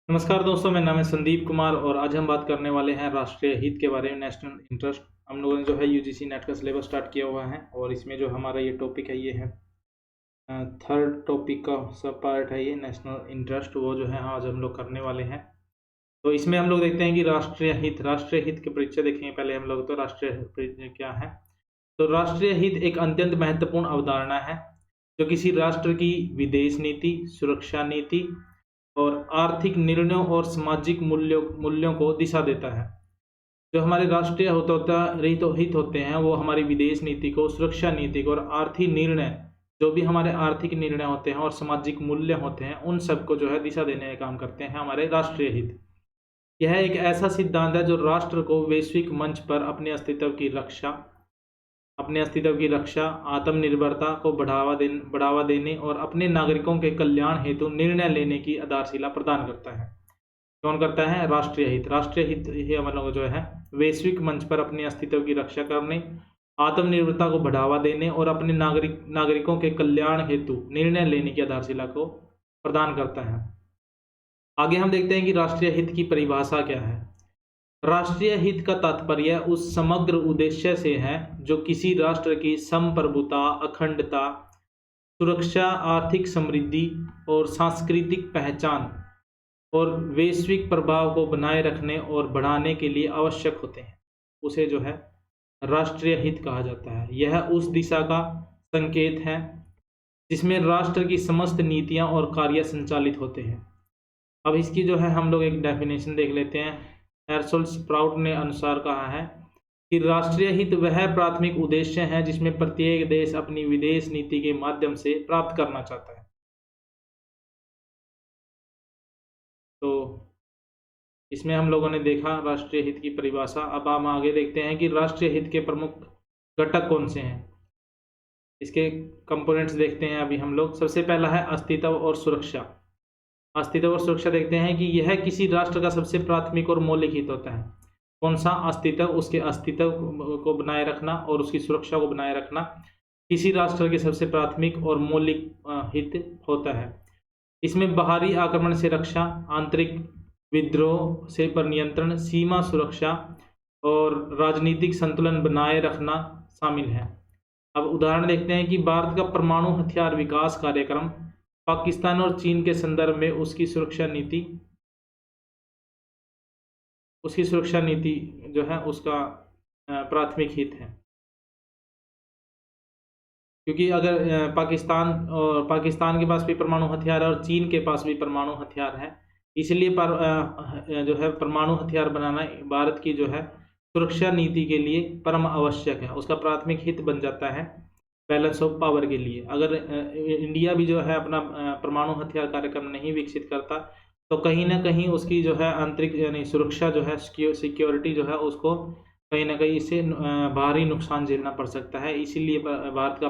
नमस्कार दोस्तों, मेरा नाम है संदीप कुमार और आज हम बात करने वाले हैं राष्ट्रीय हित के बारे में, नेशनल इंटरेस्ट। हम लोगों ने जो है यूजीसी नेट का सिलेबस स्टार्ट किया हुआ है और इसमें जो हमारा ये टॉपिक है ये है थर्ड टॉपिक का सब पार्ट है, ये नेशनल इंटरेस्ट। वो जो है आज हम लोग करने वाले हैं। तो इसमें हम लोग देखते हैं कि राष्ट्रीय हित के परिचय देखेंगे पहले हम लोग। तो राष्ट्रीय हित क्या है? तो राष्ट्रीय हित एक अत्यंत महत्वपूर्ण अवधारणा है जो किसी राष्ट्र की विदेश नीति, सुरक्षा नीति और आर्थिक निर्णयों और सामाजिक मूल्यों को दिशा देता है। जो हमारे राष्ट्रीय हित होते हैं वो हमारी विदेश नीति को, सुरक्षा नीति को और आर्थिक निर्णय, जो भी हमारे आर्थिक निर्णय होते हैं और सामाजिक मूल्य होते हैं, उन सबको जो है दिशा देने का काम करते हैं हमारे राष्ट्रीय हित। यह एक ऐसा सिद्धांत है जो राष्ट्र को वैश्विक मंच पर अपने अस्तित्व की रक्षा, आत्मनिर्भरता को बढ़ावा देने और अपने नागरिकों के कल्याण हेतु निर्णय लेने की आधारशिला प्रदान करता है। कौन करता है? राष्ट्रीय हित। राष्ट्रीय हित ही हम लोग जो है वैश्विक मंच पर अपने अस्तित्व की रक्षा करने, आत्मनिर्भरता को बढ़ावा देने और अपने नागरिकों के कल्याण हेतु निर्णय लेने की आधारशिला को प्रदान करता है। आगे हम देखते हैं कि राष्ट्रीय हित की परिभाषा क्या है। राष्ट्रीय हित का तात्पर्य उस समग्र उद्देश्य से है जो किसी राष्ट्र की संप्रभुता, अखंडता, सुरक्षा, आर्थिक समृद्धि और सांस्कृतिक पहचान और वैश्विक प्रभाव को बनाए रखने और बढ़ाने के लिए आवश्यक होते हैं। उसे जो है राष्ट्रीय हित कहा जाता है। यह उस दिशा का संकेत है जिसमें राष्ट्र की समस्त नीतियां और कार्य संचालित होते हैं। अब इसकी जो है हम लोग एक डेफिनेशन देख लेते हैं। हेर्शल स्प्राउट ने अनुसार कहा है कि राष्ट्रीय हित वह प्राथमिक उद्देश्य है जिसमें प्रत्येक देश अपनी विदेश नीति के माध्यम से प्राप्त करना चाहता है। तो इसमें हम लोगों ने देखा राष्ट्रीय हित की परिभाषा। अब हम आगे देखते हैं कि राष्ट्रीय हित के प्रमुख घटक कौन से हैं। इसके कंपोनेंट्स देखते हैं अभी हम लोग। सबसे पहला है अस्तित्व और सुरक्षा। अस्तित्व और सुरक्षा देखते हैं कि यह किसी राष्ट्र का सबसे प्राथमिक और मौलिक हित होता है। कौन सा? अस्तित्व। उसके अस्तित्व को बनाए रखना और उसकी सुरक्षा को बनाए रखना किसी राष्ट्र के सबसे प्राथमिक और मौलिक हित होता है। इसमें बाहरी आक्रमण से रक्षा, आंतरिक विद्रोह से पर नियंत्रण, सीमा सुरक्षा और राजनीतिक संतुलन बनाए रखना शामिल है। अब उदाहरण देखते हैं कि भारत का परमाणु हथियार विकास कार्यक्रम पाकिस्तान और चीन के संदर्भ में उसकी सुरक्षा नीति जो है उसका प्राथमिक हित है। क्योंकि अगर पाकिस्तान के पास भी परमाणु हथियार है और चीन के पास भी परमाणु हथियार है, इसलिए जो है परमाणु हथियार बनाना भारत की जो है सुरक्षा नीति के लिए परम आवश्यक है। उसका प्राथमिक हित बन जाता है बैलेंस ऑफ पावर के लिए। अगर इंडिया भी जो है अपना परमाणु हथियार कार्यक्रम नहीं विकसित करता तो कहीं ना कहीं उसकी जो है आंतरिक यानी सुरक्षा जो है, सिक्योरिटी जो है, उसको कहीं ना कहीं इससे भारी नुकसान झेलना पड़ सकता है। इसीलिए भारत का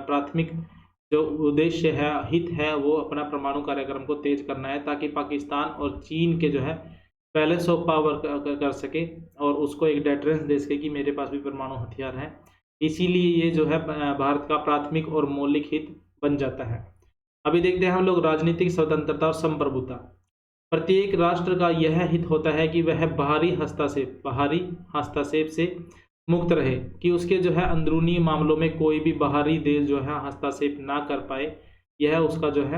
प्राथमिक जो उद्देश्य है, हित है, वो अपना परमाणु कार्यक्रम को तेज करना है ताकि पाकिस्तान और चीन के जो है बैलेंस ऑफ पावर कर सके और उसको एक डेटरेंस दे सके कि मेरे पास भी परमाणु हथियार है। इसीलिए ये जो है भारत का प्राथमिक और मौलिक हित बन जाता है। अभी देखते हैं हम लोग राजनीतिक स्वतंत्रता और संप्रभुता। प्रत्येक राष्ट्र का यह हित होता है कि वह बाहरी हस्तक्षेप से मुक्त रहे, कि उसके जो है अंदरूनी मामलों में कोई भी बाहरी देश जो है हस्तक्षेप ना कर पाए। यह उसका जो है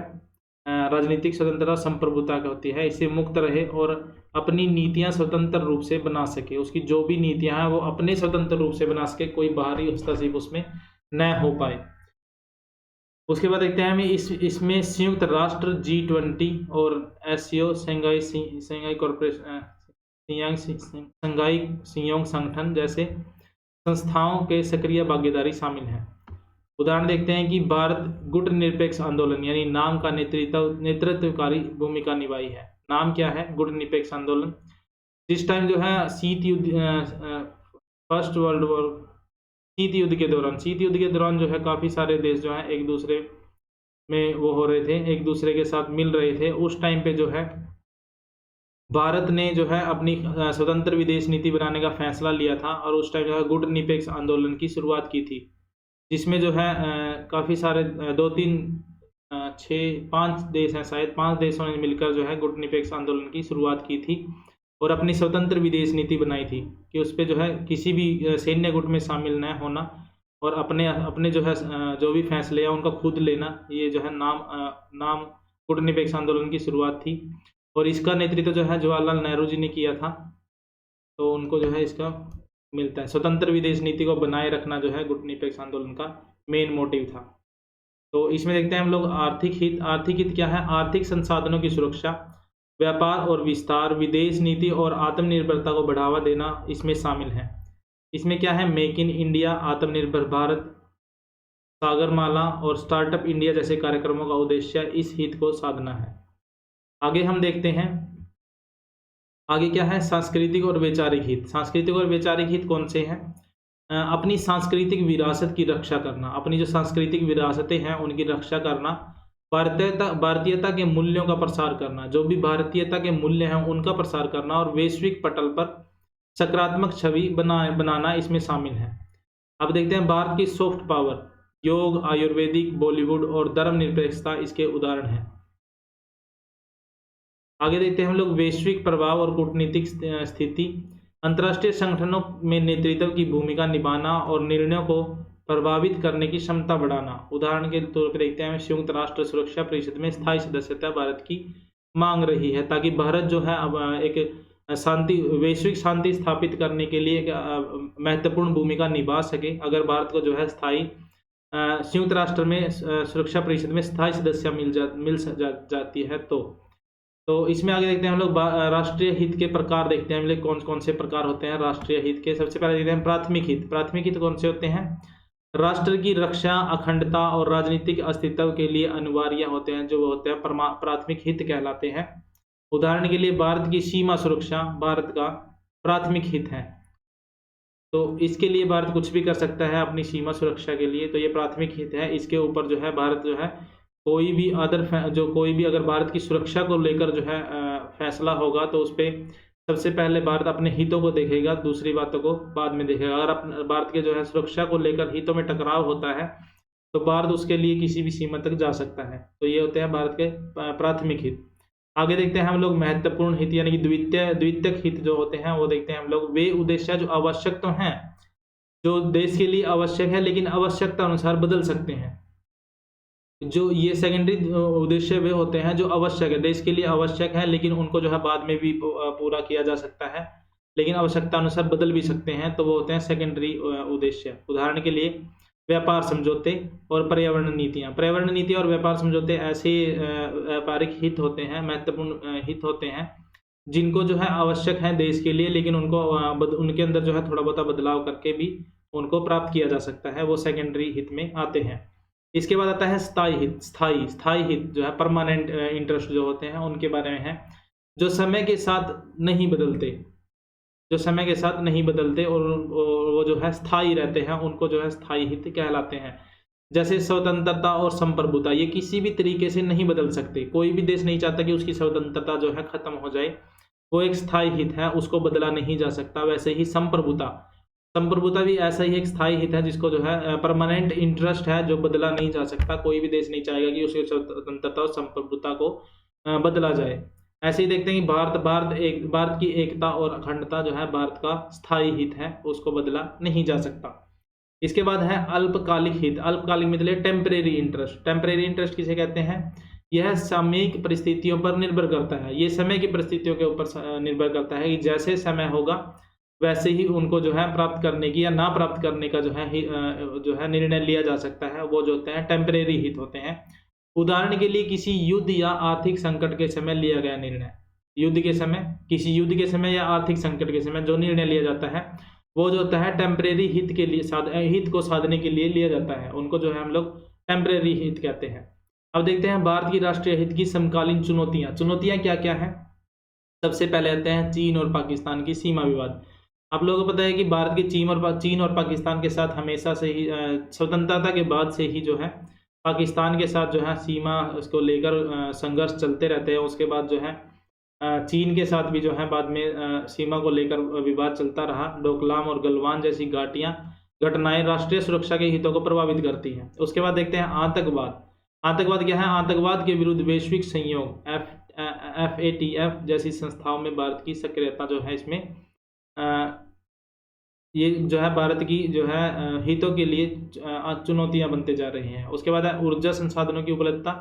राजनीतिक स्वतंत्रता संप्रभुता का होती है। इससे मुक्त रहे और अपनी नीतियां स्वतंत्र रूप से बना सके। उसकी जो भी नीतियां हैं वो अपने स्वतंत्र रूप से बना सके, कोई बाहरी हस्तक्षेप उसमें न हो पाए। उसके बाद देखते हैं हम इसमें संयुक्त राष्ट्र, G20 और SCO, शंघाई सहयोग संगठन जैसे संस्थाओं के सक्रिय भागीदारी शामिल है। उदाहरण देखते हैं कि भारत गुट निरपेक्ष आंदोलन यानी नाम का नेतृत्वकारी भूमिका निभाई है। नाम क्या है? गुट निरपेक्ष आंदोलन। जिस टाइम जो है फर्स्ट वर्ल्ड वॉर, शीत युद्ध के दौरान जो है काफ़ी सारे देश जो है एक दूसरे में वो हो रहे थे, एक दूसरे के साथ मिल रहे थे। उस टाइम पे जो है भारत ने जो है अपनी स्वतंत्र विदेश नीति बनाने का फैसला लिया था और उस टाइम जो है गुट निरपेक्ष आंदोलन की शुरुआत की थी, जिसमें जो है काफ़ी सारे 2-3 पांच देश हैं शायद, 5 देशों ने मिलकर जो है गुटनिरपेक्ष आंदोलन की शुरुआत की थी और अपनी स्वतंत्र विदेश नीति बनाई थी कि उस पर जो है किसी भी सैन्य गुट में शामिल न होना और अपने अपने जो है जो भी फैसले हैं उनका खुद लेना। ये जो है नाम गुटनिरपेक्ष आंदोलन की शुरुआत थी और इसका नेतृत्व जो है जवाहरलाल नेहरू जी ने किया था। तो उनको जो है इसका मिलता है। स्वतंत्र विदेश नीति को बनाए रखना जो है गुटनिरपेक्ष आंदोलन का मेन मोटिव था। तो इसमें देखते हैं हम लोग आर्थिक हित। आर्थिक हित क्या है? आर्थिक संसाधनों की सुरक्षा, व्यापार और विस्तार, विदेश नीति और आत्मनिर्भरता को बढ़ावा देना इसमें शामिल है। इसमें क्या है? मेक इन इंडिया, आत्मनिर्भर भारत, सागरमाला और स्टार्टअप इंडिया जैसे कार्यक्रमों का उद्देश्य इस हित को साधना है। आगे हम देखते हैं, आगे क्या है? सांस्कृतिक और वैचारिक हित। सांस्कृतिक और वैचारिक हित कौन से हैं? अपनी सांस्कृतिक विरासत की रक्षा करना, अपनी जो सांस्कृतिक विरासतें हैं उनकी रक्षा करना, भारतीयता के मूल्यों का प्रसार करना, जो भी भारतीयता के मूल्य हैं उनका प्रसार करना और वैश्विक पटल पर सकारात्मक छवि बनाना इसमें शामिल है। अब देखते हैं भारत की सॉफ्ट पावर। योग, आयुर्वेदिक, बॉलीवुड और धर्मनिरपेक्षता इसके उदाहरण हैं। आगे देखते हैं हम लोग वैश्विक प्रभाव और कूटनीतिक स्थिति। अंतर्राष्ट्रीय संगठनों में नेतृत्व की भूमिका निभाना और निर्णयों को प्रभावित करने की क्षमता बढ़ाना। उदाहरण के तौर पर देखते हैं संयुक्त राष्ट्र सुरक्षा परिषद में स्थायी सदस्यता भारत की मांग रही है ताकि भारत जो है अब एक वैश्विक शांति स्थापित करने के लिए एक महत्वपूर्ण भूमिका निभा सके। अगर भारत को जो है स्थायी संयुक्त राष्ट्र में सुरक्षा परिषद में स्थायी सदस्य मिल जाती है तो इसमें आगे देखते हैं हम लोग राष्ट्रीय हित के प्रकार देखते हैं हम लोग कौन कौन से प्रकार होते हैं राष्ट्रीय हित के। सबसे पहले देखते हैं प्राथमिक हित। प्राथमिक हित कौन से होते हैं? राष्ट्र की रक्षा, अखंडता और राजनीतिक अस्तित्व के लिए अनिवार्य होते हैं, जो होते हैं प्राथमिक हित कहलाते हैं। उदाहरण के लिए भारत की सीमा सुरक्षा भारत का प्राथमिक हित है, तो इसके लिए भारत कुछ भी कर सकता है अपनी सीमा सुरक्षा के लिए, तो ये प्राथमिक हित है। इसके ऊपर जो है भारत जो है कोई भी अगर भारत की सुरक्षा को लेकर जो है फैसला होगा तो उस पर सबसे पहले भारत अपने हितों को देखेगा, दूसरी बातों को बाद में देखेगा। अगर भारत के जो है सुरक्षा को लेकर हितों में टकराव होता है तो भारत उसके लिए किसी भी सीमा तक जा सकता है। तो ये होते हैं भारत के प्राथमिक हित। आगे देखते हैं हम लोग महत्वपूर्ण हित यानी कि द्वितीयक हित जो होते हैं वो देखते हैं हम लोग। वे उद्देश्य जो आवश्यक तो हैं, जो देश के लिए आवश्यक है लेकिन आवश्यकता अनुसार बदल सकते हैं। जो ये सेकेंडरी उद्देश्य वे होते हैं जो आवश्यक है, देश के लिए आवश्यक है लेकिन उनको जो है बाद में भी पूरा किया जा सकता है, लेकिन आवश्यकता अनुसार बदल भी सकते हैं, तो वो होते हैं सेकेंडरी उद्देश्य। उदाहरण के लिए व्यापार समझौते और पर्यावरण नीतियाँ। पर्यावरण नीति और व्यापार समझौते ऐसे व्यापारिक हित होते हैं, महत्वपूर्ण हित होते हैं जिनको जो है आवश्यक है देश के लिए, लेकिन उनको उनके अंदर जो है थोड़ा बहुत बदलाव करके भी उनको प्राप्त किया जा सकता है, वो सेकेंडरी हित में आते हैं। इसके बाद आता है स्थायी हित। स्थायी हित जो है परमानेंट इंटरेस्ट जो होते हैं उनके बारे में है, जो समय के साथ नहीं बदलते और वो जो है स्थायी रहते हैं, उनको जो है स्थायी हित कहलाते हैं। जैसे स्वतंत्रता और संप्रभुता, ये किसी भी तरीके से नहीं बदल सकते। कोई भी देश नहीं चाहता कि उसकी स्वतंत्रता जो है खत्म हो जाए, वो एक स्थायी हित है, उसको बदला नहीं जा सकता। वैसे ही संप्रभुता भी ऐसा ही एक स्थायी हित है जिसको जो है परमानेंट इंटरेस्ट है, जो बदला नहीं जा सकता। कोई भी देश नहीं चाहेगा कि उसकी स्वतंत्रता और संप्रभुता को बदला जाए। ऐसे ही देखते हैं कि भारत की एकता और अखंडता जो है भारत का स्थायी हित है, उसको बदला नहीं जा सकता। इसके बाद है अल्पकालिक हित। अल्पकालिक मतलब टेम्परेरी इंटरेस्ट। टेम्परेरी इंटरेस्ट किसे कहते हैं? यह सामयिक परिस्थितियों पर निर्भर करता है। ये समय की परिस्थितियों के ऊपर निर्भर करता है कि जैसे समय होगा वैसे ही उनको जो है प्राप्त करने की या ना प्राप्त करने का जो है निर्णय लिया जा सकता है। वो जो होते हैं टेम्परेरी हित होते हैं। उदाहरण के लिए किसी युद्ध या आर्थिक संकट के समय लिया गया निर्णय, किसी युद्ध के समय या आर्थिक संकट के समय जो निर्णय लिया जाता है वो जो होता है टेम्परेरी हित के लिए हित को साधने के लिए लिया जाता है, उनको जो है हम लोग टेम्परेरी हित कहते हैं। अब देखते हैं भारत की राष्ट्रीय हित की समकालीन चुनौतियां क्या क्या है। सबसे पहले आते हैं चीन और पाकिस्तान की सीमा विवाद। आप लोगों को पता है कि भारत के चीन और पाकिस्तान के साथ हमेशा से ही स्वतंत्रता के बाद से ही जो है पाकिस्तान के साथ जो है सीमा उसको लेकर संघर्ष चलते रहते हैं। उसके बाद जो है चीन के साथ भी जो है बाद में सीमा को लेकर विवाद चलता रहा। डोकलाम और गलवान जैसी घटनाएं राष्ट्रीय सुरक्षा के हितों को प्रभावित करती हैं। उसके बाद देखते हैं आतंकवाद। आतंकवाद क्या है? आतंकवाद के विरुद्ध वैश्विक सहयोग FATF जैसी संस्थाओं में भारत की सक्रियता जो है, इसमें ये जो है भारत की जो है हितों के लिए चुनौतियां बनते जा रही हैं। उसके बाद है ऊर्जा संसाधनों की उपलब्धता,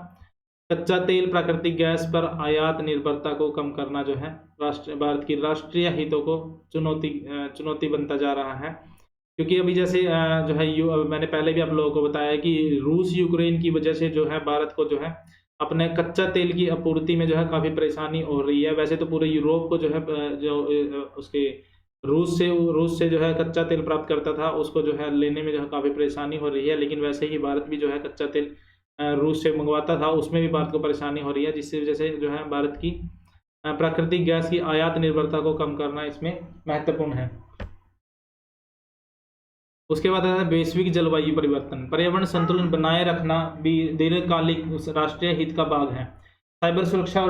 कच्चा तेल, प्राकृतिक गैस पर आयात निर्भरता को कम करना जो है भारत की राष्ट्रीय हितों को चुनौती बनता जा रहा है। क्योंकि अभी जैसे जो है मैंने पहले भी आप लोगों को बताया कि रूस यूक्रेन की वजह से जो है भारत को जो है अपने कच्चा तेल की आपूर्ति में जो है काफ़ी परेशानी हो रही है। वैसे तो पूरे यूरोप को जो है जो उसके रूस से जो है कच्चा तेल प्राप्त करता था, उसको जो है लेने में जो है काफ़ी परेशानी हो रही है। लेकिन वैसे ही भारत भी जो है कच्चा तेल रूस से मंगवाता था, उसमें भी भारत को परेशानी हो रही है, जिसकी वजह से जो है भारत की प्राकृतिक गैस की आयात निर्भरता को कम करना इसमें महत्वपूर्ण है। उसके बाद है वैश्विक जलवायु परिवर्तन, पर्यावरण संतुलन बनाए रखना भी दीर्घकालिक राष्ट्रीय हित का भाग है। साइबर सुरक्षा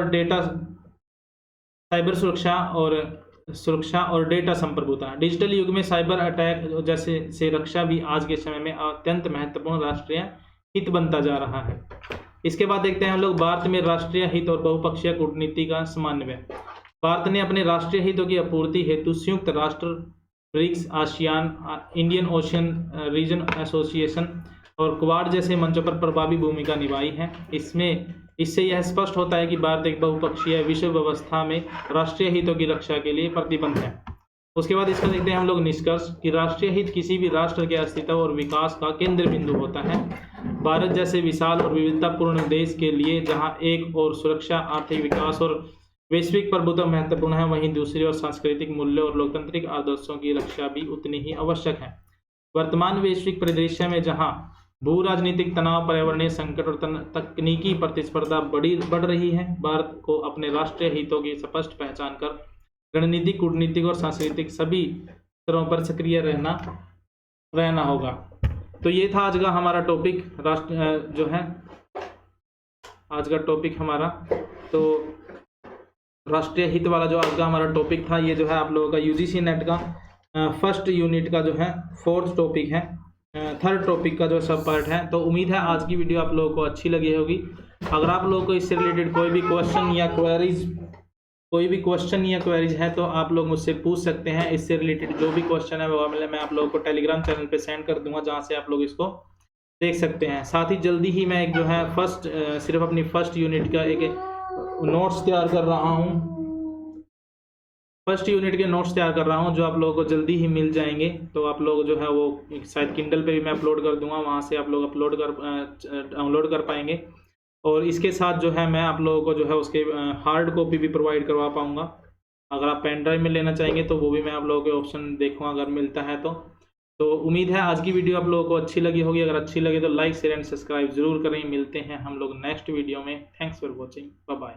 और डेटा संप्रभुता, डिजिटल युग में साइबर अटैक जैसे से रक्षा भी आज के समय में अत्यंत महत्वपूर्ण राष्ट्रीय हित बनता जा रहा है। इसके बाद देखते हैं हम लोग भारत में राष्ट्रीय हित और बहुपक्षीय कूटनीति का समन्वय। भारत ने अपने राष्ट्रीय हितों की आपूर्ति हेतु संयुक्त राष्ट्र, BRICS, ASEAN, Indian Ocean Region Association और क्वाड जैसे मंचों पर प्रभावी भूमिका निभाई है। इससे यह स्पष्ट होता है कि भारत एक बहुपक्षीय विश्व व्यवस्था में राष्ट्रीय हितों की रक्षा के लिए प्रतिबद्ध है। उसके बाद इसका देखते हैं हम लोग निष्कर्ष कि राष्ट्रीय हित किसी भी राष्ट्र के अस्तित्व और विकास का केंद्र बिंदु होता है। भारत जैसे विशाल और विविधतापूर्ण देश के लिए जहां एक और सुरक्षा, आर्थिक विकास और वैश्विक प्रभुत्व महत्वपूर्ण है, वहीं दूसरी ओर सांस्कृतिक मूल्यों और लोकतांत्रिक आदर्शों की रक्षा भी उतनी ही आवश्यक है। वर्तमान वैश्विक परिदृश्य में जहां भू राजनीतिक तनाव, पर्यावरणीय संकट और तकनीकी प्रतिस्पर्धा बढ़ रही है, भारत को अपने राष्ट्रीय हितों की स्पष्ट पहचान कर रणनीतिक, कूटनीतिक और सांस्कृतिक सभी स्तरों पर सक्रिय रहना होगा। तो ये था आज का हमारा टॉपिक, जो है आज का टॉपिक हमारा, तो राष्ट्रीय हित वाला जो आज का हमारा टॉपिक था, ये जो है आप लोगों का UGC नेट का फर्स्ट यूनिट का जो है 4th टॉपिक है, 3rd टॉपिक का जो सब पार्ट है। तो उम्मीद है आज की वीडियो आप लोगों को अच्छी लगी होगी। अगर आप लोगों को इससे रिलेटेड कोई भी क्वेश्चन या क्वेरीज है तो आप लोग मुझसे पूछ सकते हैं। इससे रिलेटेड जो भी क्वेश्चन है वो मैं आप लोगों को टेलीग्राम चैनल पे सेंड कर दूंगा, जहां से आप लोग इसको देख सकते हैं। साथ ही जल्दी ही मैं एक जो है सिर्फ अपनी फर्स्ट यूनिट का एक नोट्स तैयार कर रहा हूँ, फर्स्ट यूनिट के नोट्स तैयार कर रहा हूँ, जो आप लोगों को जल्दी ही मिल जाएंगे। तो आप लोग जो है वो शायद किंडल पे भी मैं अपलोड कर दूंगा, वहाँ से आप लोग डाउनलोड कर पाएंगे। और इसके साथ जो है मैं आप लोगों को जो है उसके हार्ड कॉपी भी प्रोवाइड करवा पाऊँगा। अगर आप पेन ड्राइव में लेना चाहेंगे तो वो भी मैं आप लोगों के ऑप्शन देखूँगा अगर मिलता है तो उम्मीद है आज की वीडियो आप लोगों को अच्छी लगी होगी। अगर अच्छी लगे तो लाइक, शेयर एंड सब्सक्राइब जरूर करें। मिलते हैं हम लोग नेक्स्ट वीडियो में। Thanks for watching, bye bye.